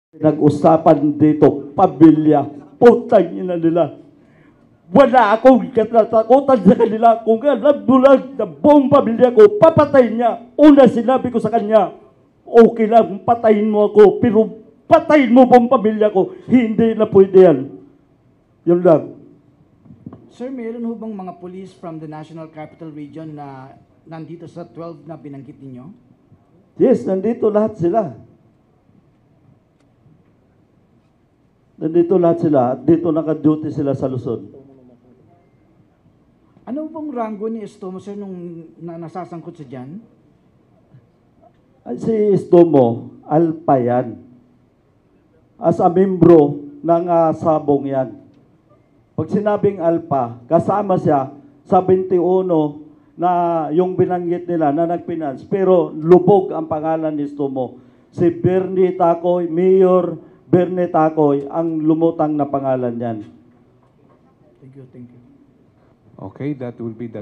Nag-usapan dito, pamilya, putang ina nila. Wala akong katatakutan sa kanila. Kung alam mo lang na buong pamilya ko, papatayin niya. Una sinabi ko sa kanya, okay lang, patayin mo ako, pero patayin mo buong pamilya ko. Hindi na pwede yan. Yun lang. Sir, meron ho bang mga police from the National Capital Region na nandito sa 12 na binanggit ninyo? Yes, nandito lahat sila. Nandito lahat sila. Dito naka-duty sila sa Luzon. Ano bang rango ni Estomo, sir, nung nasasangkot sa dyan? Ay, si Estomo, alpa yan. As a membro ng sabong yan. Pag sinabing alpa, kasama siya sa 21 na yung binanggit nila na nagfinance. Pero lubog ang pangalan ni Estomo. Si Bernie Tacoy, Mayor Bernie Tacoy, ang lumutang na pangalan yan. Thank you, thank you. Okay, that will be the